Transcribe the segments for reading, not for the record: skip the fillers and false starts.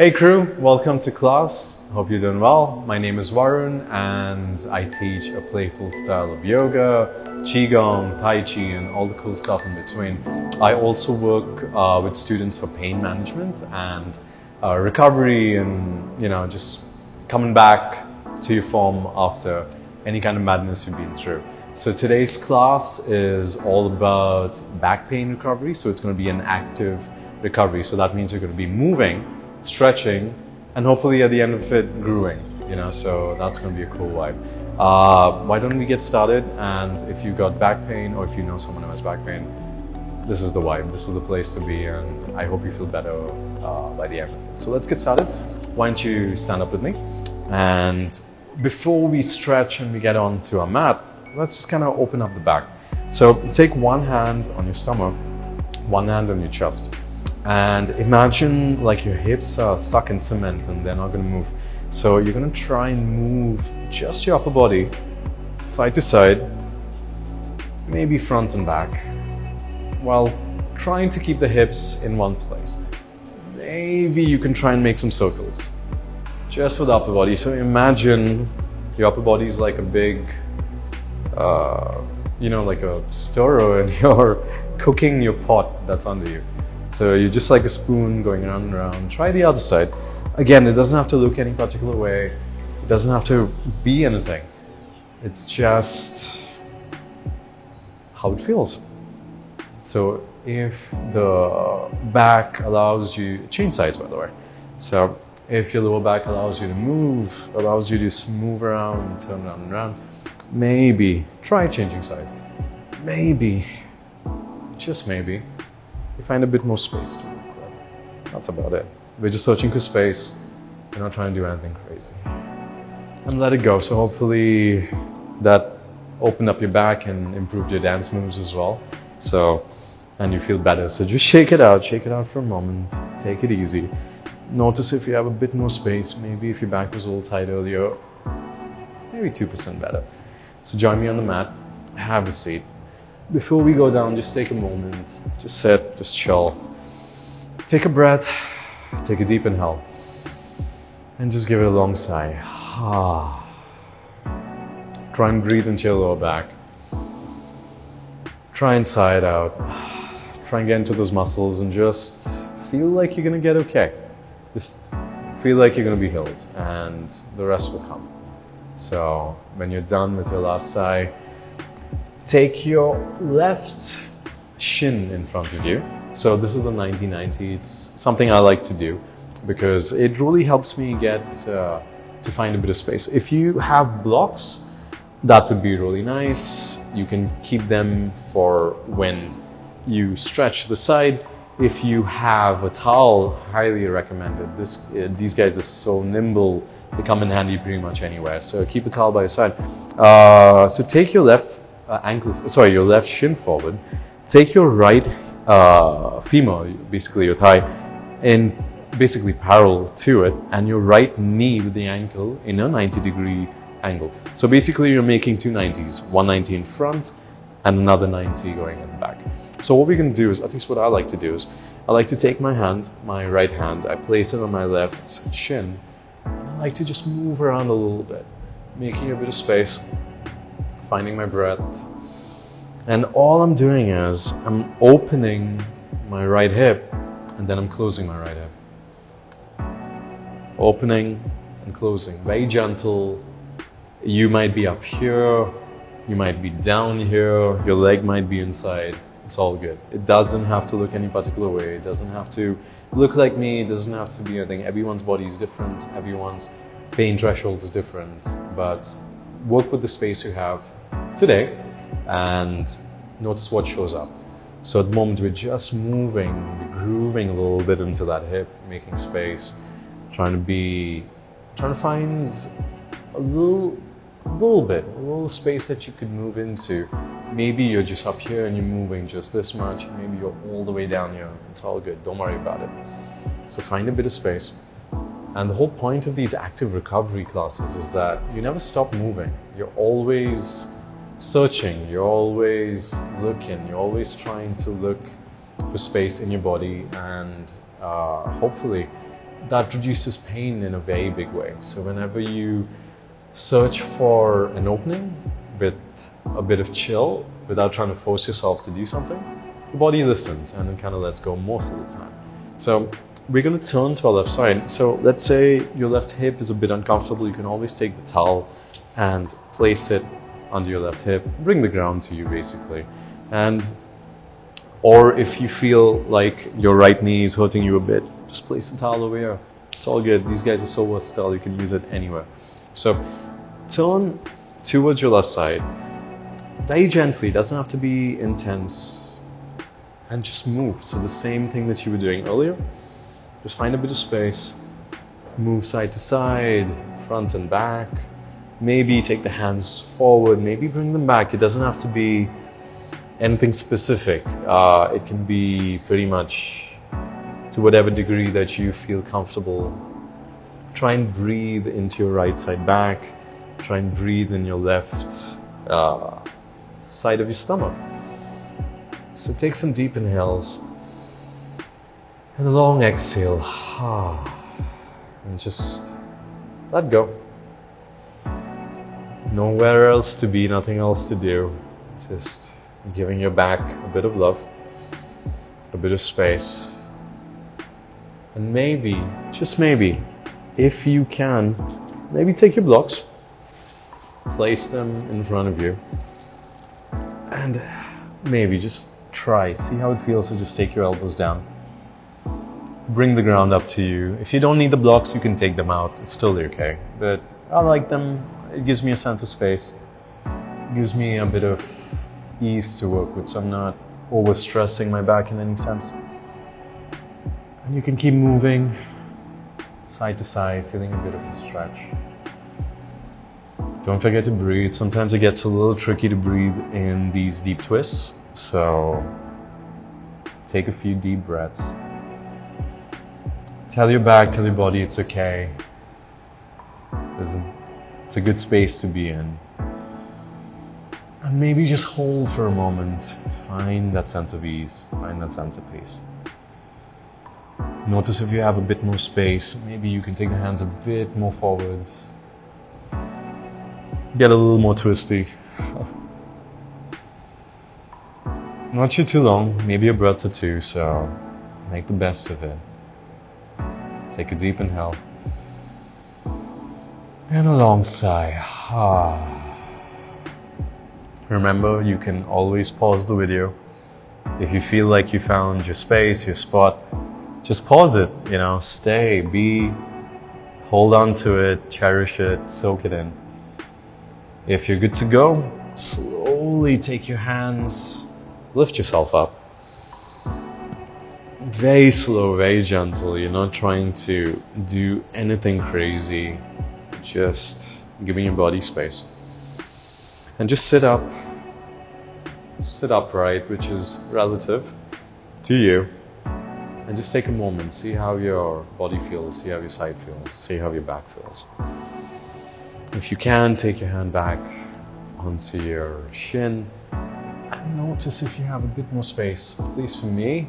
Hey crew, welcome to class. Hope you're doing well. My name is Varun and I teach a playful style of yoga, qigong, tai chi and all the cool stuff in between. I also work with students for pain management and recovery and just coming back to your form after any kind of madness you've been through. So today's class is all about back pain recovery. So it's going to be an active recovery. So that means you're going to be moving, stretching, and hopefully at the end of it, growing. So that's going to be a cool vibe. Why don't we get started? And if you got back pain or if you know someone who has back pain, this is the vibe. This is the place to be, and I hope you feel better by the end of it. So let's get started. Why don't you stand up with me? And before we stretch and we get onto our mat, let's just kind of open up the back. So take one hand on your stomach, one hand on your chest, and imagine like your hips are stuck in cement and they're not going to move. So you're going to try and move just your upper body side to side, maybe front and back, while trying to keep the hips in one place. Maybe you can try and make some circles just with the upper body. So imagine your upper body is like a big like a stirrer, and you're cooking your pot that's under you. So you're just like a spoon going around and around. Try the other side. Again, it doesn't have to look any particular way. It doesn't have to be anything. It's just how it feels. So if the back allows you, change sides by the way. So if your lower back allows you to move, allows you to just move around, turn around and around, maybe try changing sides. Maybe, just maybe, you find a bit more space to work with. That's about it. We're just searching for space. We're not trying to do anything crazy. And let it go. So hopefully that opened up your back and improved your dance moves as well. And you feel better. So just shake it out for a moment. Take it easy. Notice if you have a bit more space. Maybe if your back was a little tight earlier, maybe 2% better. So join me on the mat. Have a seat. Before we go down, just take a moment. Just sit, just chill. Take a breath. Take a deep inhale. And just give it a long sigh. Try and breathe into your lower back. Try and sigh it out. Try and get into those muscles and just feel like you're going to get okay. Just feel like you're going to be healed and the rest will come. So when you're done with your last sigh, take your left shin in front of you. So this is a 90-90. It's something I like to do because it really helps me get to find a bit of space. If you have blocks, that would be really nice. You can keep them for when you stretch the side. If you have a towel, highly recommended. These guys are so nimble. They come in handy pretty much anywhere. So keep a towel by your side. So take your left your left shin forward. Take your right femur, basically your thigh, and basically parallel to it, and your right knee with the ankle in a 90-degree angle. So basically you're making two 90s, one 90 in front and another 90 going in the back. So what we're going to do is, at least what I like to do is, I like to take my hand, my right hand, I place it on my left shin, and I like to just move around a little bit, making a bit of space, finding my breath. And all I'm doing is I'm opening my right hip and then I'm closing my right hip. Opening and closing, very gentle. You might be up here, you might be down here, your leg might be inside. It's all good. It doesn't have to look any particular way. It doesn't have to look like me. It doesn't have to be anything. Everyone's body is different. Everyone's pain threshold is different. But work with the space you have today and notice what shows up. So at the moment we're just moving, grooving a little bit into that hip, making space, trying to find a little space that you could move into. Maybe you're just up here and you're moving just this much. Maybe you're all the way down here. It's all good. Don't worry about it. So find a bit of space. And the whole point of these active recovery classes is that you never stop moving. You're always searching. You're always looking. You're always trying to look for space in your body and hopefully that reduces pain in a very big way. So whenever you search for an opening with a bit of chill, without trying to force yourself to do something, the body listens and it kind of lets go most of the time. So we're going to turn to our left side. So let's say your left hip is a bit uncomfortable. You can always take the towel and place it under your left hip, bring the ground to you basically. And or if you feel like your right knee is hurting you a bit, just place the towel over here. It's all good. These guys are so versatile, you can use it anywhere. So turn towards your left side, very gently, doesn't have to be intense, and just move. So the same thing that you were doing earlier, just find a bit of space, move side to side, front and back, maybe take the hands forward, maybe bring them back. It doesn't have to be anything specific. It can be pretty much to whatever degree that you feel comfortable. Try and breathe into your right side back. Try and breathe in your left side of your stomach. So take some deep inhales and a long exhale. And just let go. Nowhere else to be, nothing else to do. Just giving your back a bit of love, a bit of space. And maybe, just maybe, if you can, maybe take your blocks, place them in front of you, and maybe just try, see how it feels to just take your elbows down. Bring the ground up to you. If you don't need the blocks, you can take them out. It's still okay. But I like them. It gives me a sense of space. It gives me a bit of ease to work with, so I'm not overstressing my back in any sense. And you can keep moving side to side, feeling a bit of a stretch. Don't forget to breathe. Sometimes it gets a little tricky to breathe in these deep twists, so take a few deep breaths. Tell your back, tell your body it's okay. It's a good space to be in. And maybe just hold for a moment. Find that sense of ease. Find that sense of peace. Notice if you have a bit more space. Maybe you can take the hands a bit more forward. Get a little more twisty. Not too long. Maybe a breath or two. So make the best of it. Take a deep inhale. And a long sigh. Remember, you can always pause the video. If you feel like you found your space, your spot, just pause it, stay, hold on to it, cherish it, soak it in. If you're good to go, slowly take your hands, lift yourself up. Very slow, very gentle. You're not trying to do anything crazy, just giving your body space. And just sit up. Sit upright, which is relative to you. And just take a moment. See how your body feels. See how your side feels. See how your back feels. If you can, take your hand back onto your shin. And notice if you have a bit more space. At least for me.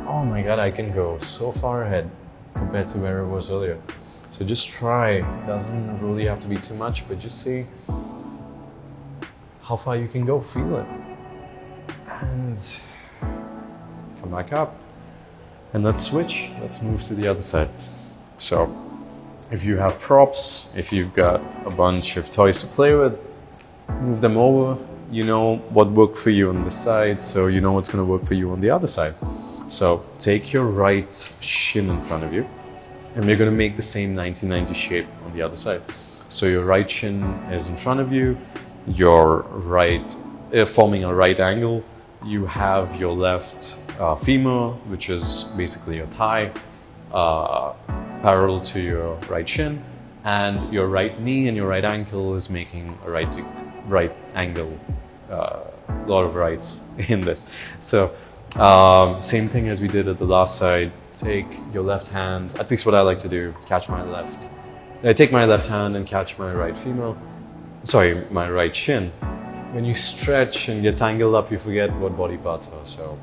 Oh my God, I can go so far ahead compared to where it was earlier. So just try. It doesn't really have to be too much, but just see how far you can go. Feel it. And come back up. And let's switch. Let's move to the other side. So if you have props, if you've got a bunch of toys to play with, move them over. You know what worked for you on this side, so you know what's going to work for you on the other side. So take your right shin in front of you. And we're going to make the same 1990 shape on the other side. So your right shin is in front of you, your right, forming a right angle. You have your left femur, which is basically your thigh, parallel to your right shin, and your right knee and your right ankle is making a right angle. A lot of rights in this. So same thing as we did at the last side. Take your left hand, at least what I like to do, catch my left. I take my left hand and catch my right femur, my right shin. When you stretch and get tangled up, you forget what body parts are. So,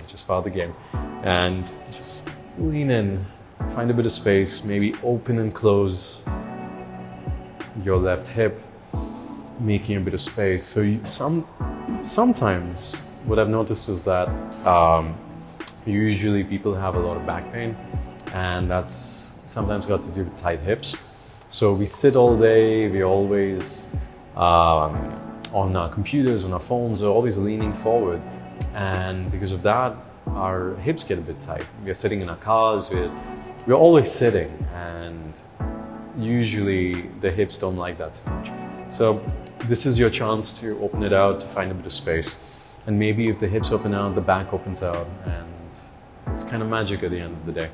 just part of the game. And just lean in, find a bit of space, maybe open and close your left hip, making a bit of space. So sometimes what I've noticed is that usually people have a lot of back pain, and that's sometimes got to do with tight hips. So we sit all day, we always on our computers, on our phones, are always leaning forward, and because of that, our hips get a bit tight. We're sitting in our cars, we're always sitting, and usually the hips don't like that too much. So this is your chance to open it out, to find a bit of space. And maybe if the hips open out, the back opens out, and it's kind of magic at the end of the day.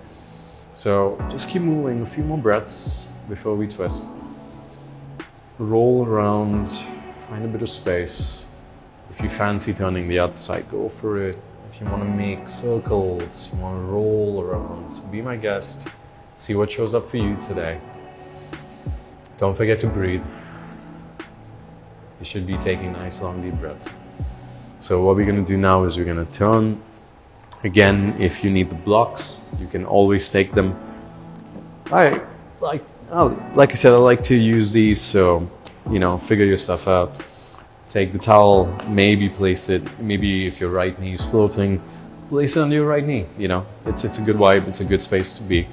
So just keep moving, a few more breaths before we twist. Roll around, find a bit of space. If you fancy turning the other side, go for it. If you want to make circles, you want to roll around, be my guest. See what shows up for you today. Don't forget to breathe. You should be taking nice long deep breaths. So what we're going to do now is we're going to turn. Again, if you need the blocks, you can always take them. Like I said, I like to use these, so figure your stuff out. Take the towel, maybe place it, maybe if your right knee is floating, place it on your right knee. It's a good vibe, it's a good space to be.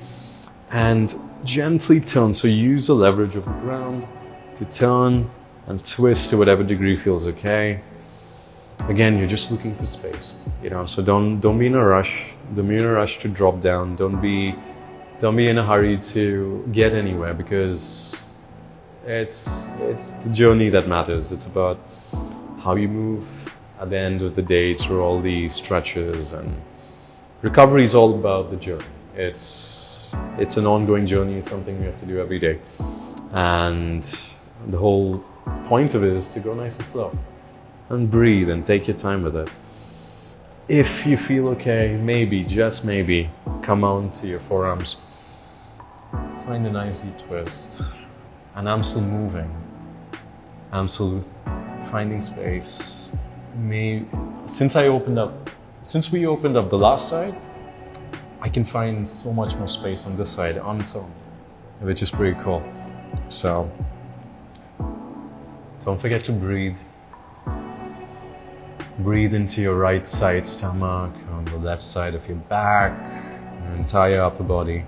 And gently turn, so use the leverage of the ground to turn and twist to whatever degree feels okay. Again, you're just looking for space, so don't be in a rush. Don't be in a rush to drop down. Don't be in a hurry to get anywhere, because it's the journey that matters. It's about how you move at the end of the day through all these stretches, and recovery is all about the journey. It's an ongoing journey. It's something we have to do every day, and the whole point of it is to go nice and slow and breathe and take your time with it. If you feel okay, maybe, just maybe, come on to your forearms. Find a nice deep twist. And I'm still moving. I'm still finding space. Since we opened up the last side, I can find so much more space on this side on its own, which is pretty cool. So don't forget to breathe. Breathe into your right side stomach, on the left side of your back, your entire upper body.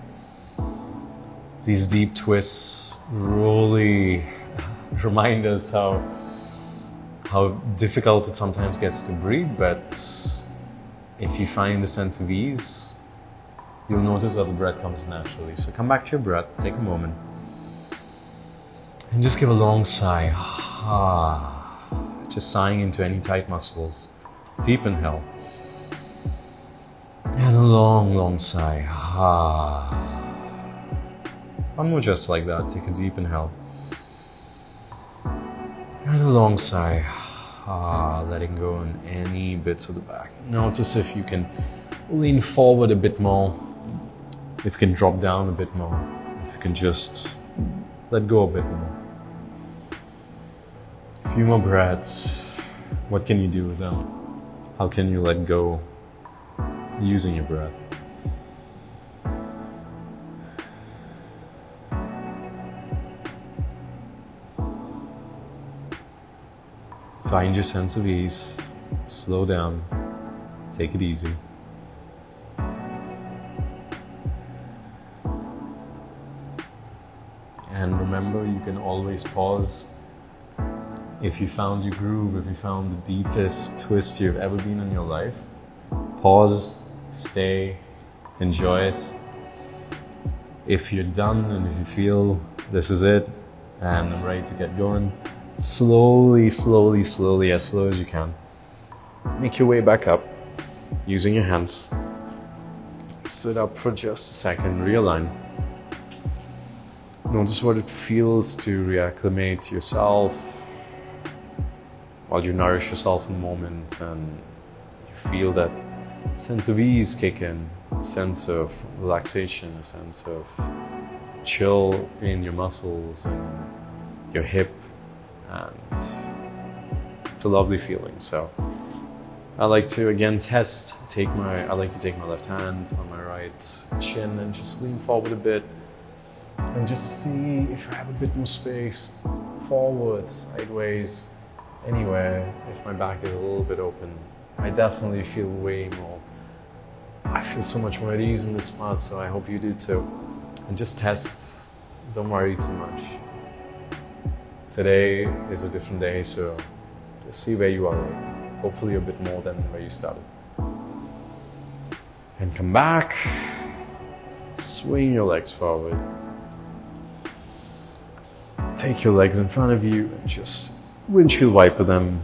These deep twists really remind us how difficult it sometimes gets to breathe, but if you find a sense of ease, you'll notice that the breath comes naturally. So come back to your breath, take a moment, and just give a long sigh. Just sighing into any tight muscles. Deep inhale. And a long, long sigh. One more just like that. Take a deep inhale. And a long sigh. Letting go on any bits of the back. Notice if you can lean forward a bit more. If you can drop down a bit more. If you can just let go a bit more. A few more breaths. What can you do with them? How can you let go using your breath? Find your sense of ease. Slow down. Take it easy. And remember, you can always pause. If you found your groove, if you found the deepest twist you've ever been in your life, pause, stay, enjoy it. If you're done and if you feel this is it and I'm ready to get going, slowly, as slow as you can, make your way back up using your hands. Sit up for just a second, realign. Notice what it feels to reacclimate yourself while you nourish yourself in the moment, and you feel that sense of ease kick in, a sense of relaxation, a sense of chill in your muscles and your hip, and it's a lovely feeling. So I like to again test, I like to take my left hand on my right chin and just lean forward a bit and just see if I have a bit more space, forwards, sideways, anywhere. If my back is a little bit open, I definitely feel I feel so much more at ease in this spot, so I hope you do too. And just test, don't worry too much. Today is a different day, so just see where you are. Hopefully a bit more than where you started. And come back, swing your legs forward. Take your legs in front of you and just windshield wiper them,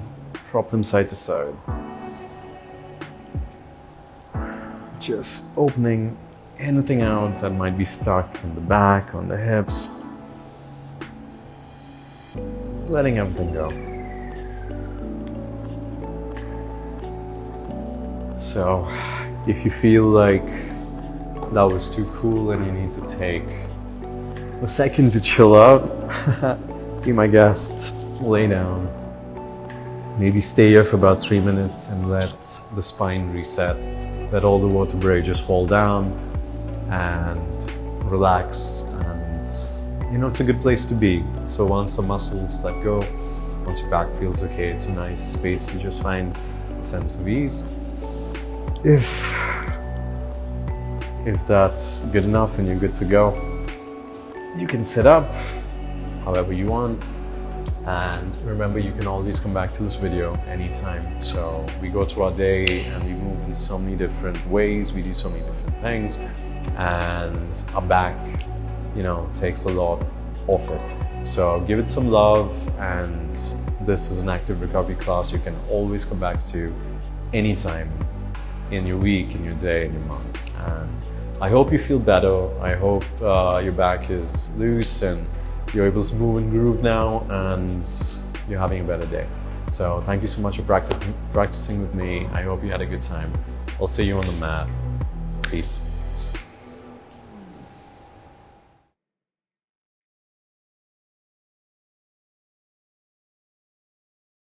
prop them side to side. Just opening anything out that might be stuck in the back, on the hips. Letting everything go. So, if you feel like that was too cool and you need to take a second to chill out, be my guest, lay down. Maybe stay here for about 3 minutes and let the spine reset. Let all the vertebrae just fall down and relax. And it's a good place to be. So once the muscles let go, once your back feels okay, it's a nice space to just find a sense of ease. If that's good enough and you're good to go, you can sit up however you want. And remember, you can always come back to this video anytime. So we go through our day and we move in so many different ways, we do so many different things, and our back, takes a lot off it. So give it some love, and this is an active recovery class you can always come back to anytime in your week, in your day, in your month. And I hope you feel better. I hope your back is loose and you're able to move and groove now, and you're having a better day. So thank you so much for practicing with me. I hope you had a good time. I'll see you on the mat. Peace.